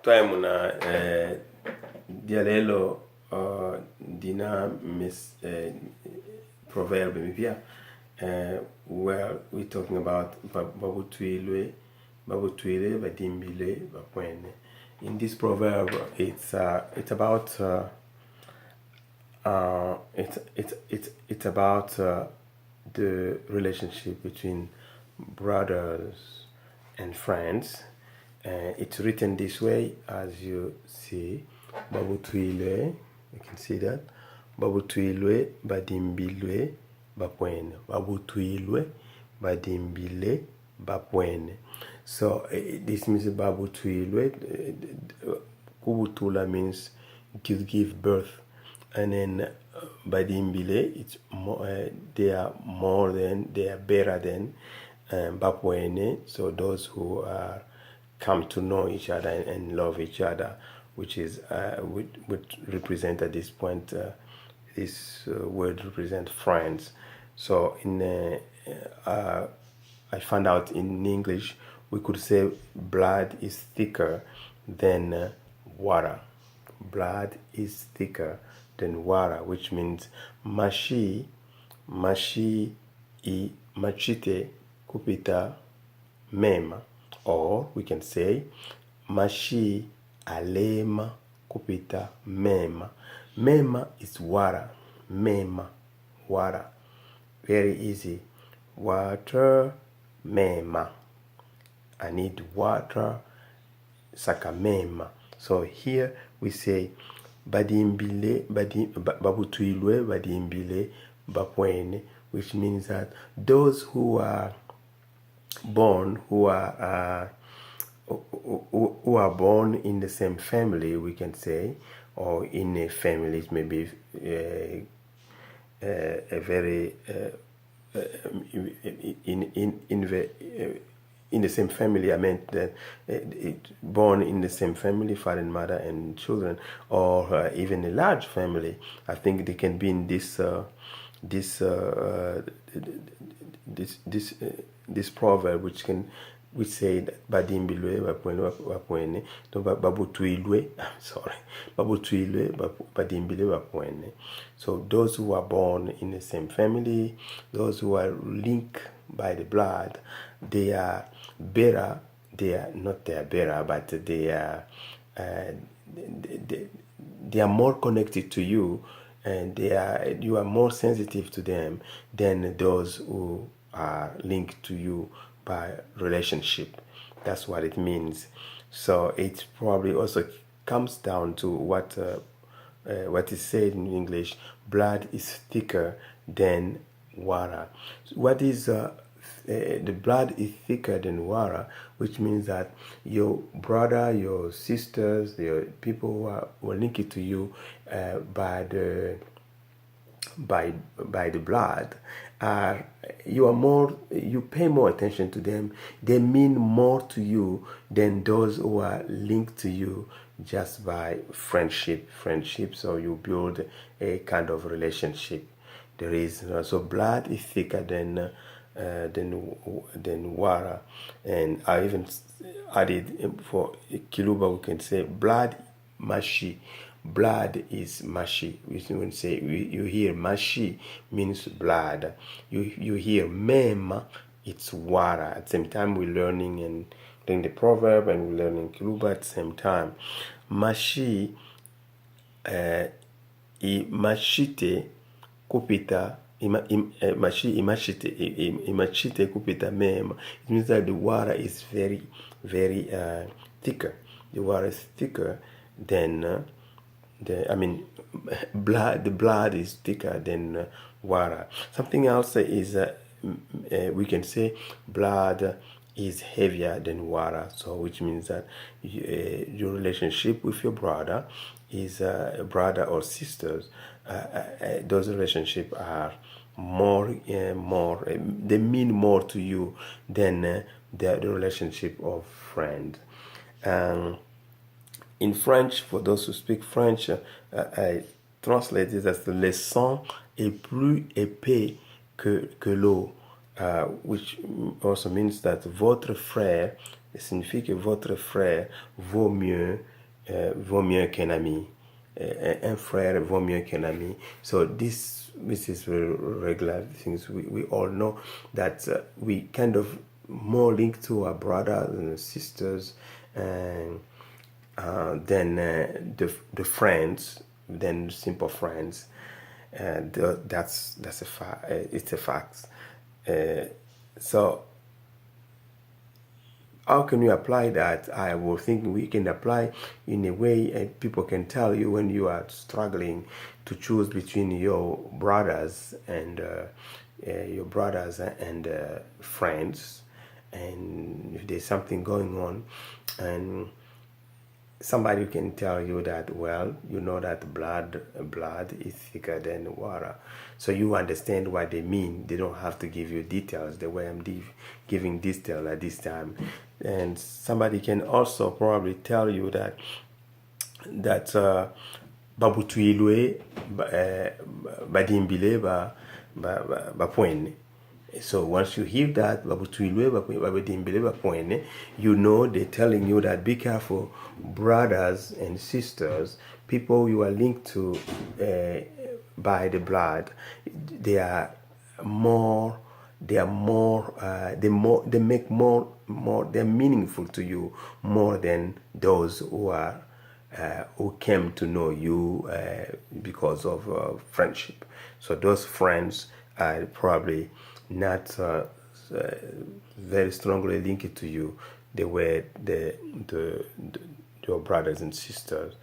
Twaimuna dialelo dina mis proverb mipia where we're talking about Babutwilwe, badimbile, bapwene. In this proverb, it's about it's about the relationship between brothers and friends. It's written this way, as you see. Babutwilwe, you can see that. Babutwilwe, badimbile, bapwene. Babutwilwe, badimbile, bapwene. So this means Babutwilwe. Kubutula means to give birth, and then badimbile, it's more, they are better than bapwene. So those who are come to know each other and love each other, which is would represent at this point. This word represents friends. So I found out in English we could say blood is thicker than water. Blood is thicker than water, which means mashi I machite kupita mema. Or we can say mashi alema kupita mema. Mema is water. Mema, water. Very easy. Water, mema. I need water, sakamema. So here we say badimbile, babutwilwe, badimbile, bapwene, which means that those who are born, who are born in the same family, we can say, or in a family, it may be a very in the same family. I meant that born in the same family, father and mother and children, or even a large family. I think they can be in this proverb, which say that badimbilwe, bapwene, babutwilwe, babutwilwe, badimbile, bapwene. So those who are born in the same family, those who are linked by the blood, they are better. They are not better, but they are more connected to you, and you are more sensitive to them than those who are linked to you by relationship. That's what it means. So it probably also comes down to what is said in English: blood is thicker than water. What is the blood is thicker than water, which means that your brother, your sisters, your people who are linked to you by the blood, you pay more attention to them. They mean more to you than those who are linked to you just by friendship. So you build a kind of relationship. There is so blood is thicker than water, and I even added for Kiluba we can say blood mashi. Blood is mashi. We can say you hear mashi means blood. You hear mema, it's water. At the same time we're learning the proverb and we're learning Kiluba at the same time. Mashi imashite kupita imachite kupita mema. It means that the water is very, very thicker. The water is thicker than the blood is thicker than water. Something else is we can say blood is heavier than water. So which means that your relationship with your brother is brother or sisters. Those relationships are more they mean more to you than the relationship of friend. In French, for those who speak French, I translate it as le sang est plus épais que l'eau, which also means that votre frère signifie que votre frère vaut mieux qu'un ami. Un frère vaut mieux qu'un ami. So this is regular things. We all know that we kind of more linked to our brothers and sisters and than the friends, than simple friends. That's a fact. It's a fact. So how can you apply that? I was thinking we can apply in a way people can tell you when you are struggling to choose between your brothers and friends, and if there's something going on, and somebody can tell you that, well, you know that blood is thicker than water, so you understand what they mean. They don't have to give you details the way I'm giving detail at this time. And somebody can also probably tell you that Babutwilwe badimbile bapwene. So once you hear that bapwene, you know they're telling you that be careful, brothers and sisters, people you are linked to by the blood, they're meaningful to you more than those who came to know you because of friendship. So those friends are probably not very strongly linked to you the way your brothers and sisters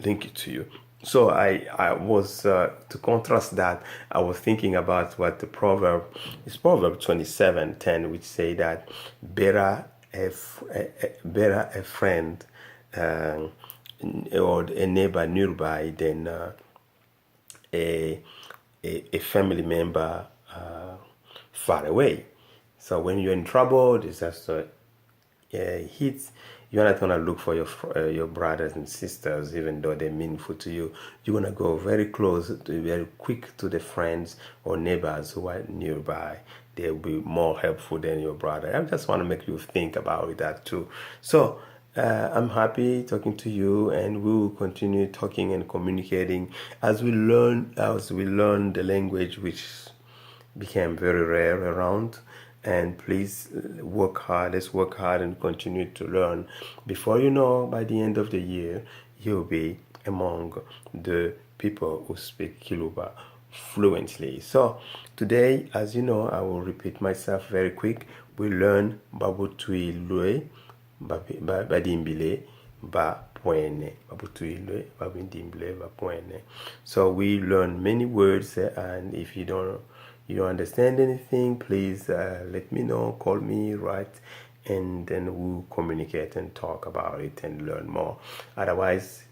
linked to you. So I was to contrast that, I was thinking about what the Proverb 27:10, which say that better a friend or a neighbor nearby than a family member far away. So when you're in trouble, disaster hits, you're not gonna look for your brothers and sisters, even though they're meaningful to you. You're gonna go very close, very quick to the friends or neighbors who are nearby. They'll be more helpful than your brother. I just want to make you think about that too. So I'm happy talking to you, and we will continue talking and communicating as we learn the language, which became very rare around. And please work hard. Let's work hard and continue to learn. Before you know, by the end of the year, you'll be among the people who speak Kiluba fluently. So today, as you know, I will repeat myself very quick. We learn Babutwilwe badimbile bapwene. Babutwilwe badimbile bapwene. So we learn many words, and if you don't understand anything, please let me know, call me, write, and then we'll communicate and talk about it and learn more. Otherwise,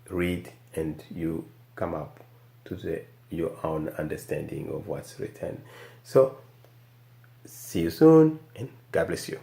read and you come up to your own understanding of what's written. So see you soon, and God bless you.